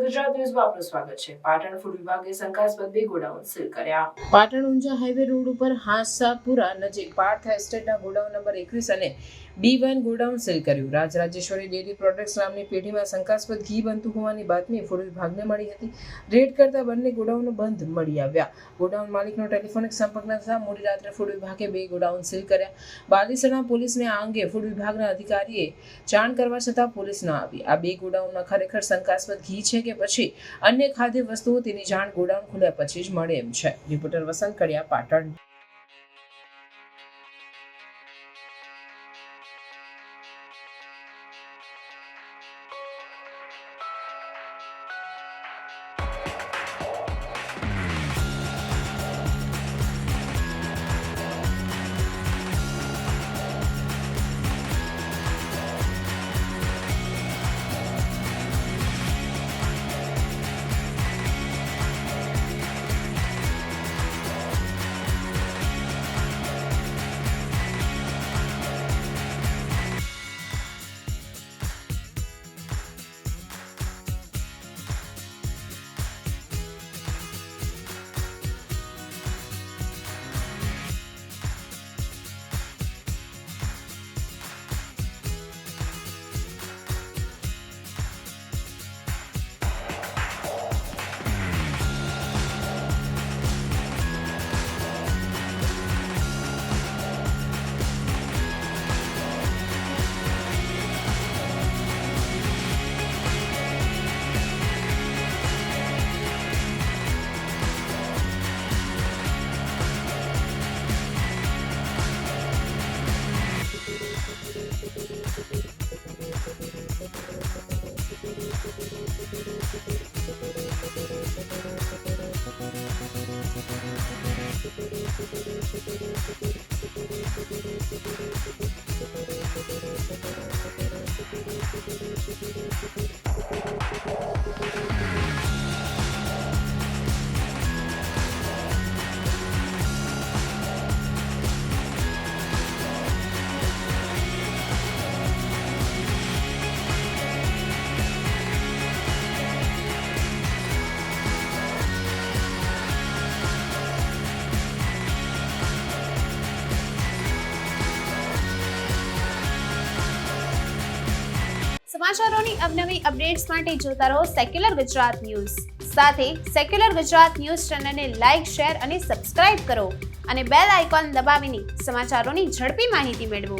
ગુજરાત ન્યૂઝમાં આપનું સ્વાગત છે। પાટણ ફૂડ વિભાગે શંકાસ્પદ 2 ગોડાઉન સીલ કર્યા। પાટણ ઊંઝા હાઈવે રોડ ઉપર હાંસાપુરા નજીક પાર્થ એસ્ટેટના ગોડાઉન નંબર 21 અને B1 ગોડાઉન સીલ કર્યું। રાજરાજેશ્વરી ડેરી પ્રોડક્ટ્સ નામની પેઢીમાં શંકાસ્પદ ઘી બનતું હોવાની બાતમી ફૂડ વિભાગને મળી હતી। રેડ કરતા બંને ગોડાઉનો બંધ મળી આવ્યા। ગોડાઉન માલિકનો ટેલિફોનિક સંપર્ક ન થતા મોડી રાત્રે ફૂડ વિભાગે 2 ગોડાઉન સીલ કર્યા। બાલીસણા પોલીસને આ અંગે ફૂડ વિભાગના અધિકારીએ જાણ કરવા છતાં પોલીસ ન આવી। આ 2 ગોડાઉનમાં ખરેખર શંકાસ્પદ ઘી છે કે પછી અન્ય ખાદ્ય વસ્તુઓ તેની જાણ ગોડાઉન ખુલ્યા પછી જ મળે એમ છે। રિપોર્ટર વસંત કડિયા, પાટણ। સમાચારોની અવનવી અપડેટ્સ માટે જોતા રહો સેક્યુલર ગુજરાત ન્યૂઝ। સાથે સેક્યુલર ગુજરાત ન્યૂઝ ચેનલને લાઇક, શેર અને સબસ્ક્રાઇબ કરો અને બેલ આઇકોન દબાવીને સમાચારોની ઝડપી માહિતી મેળવો।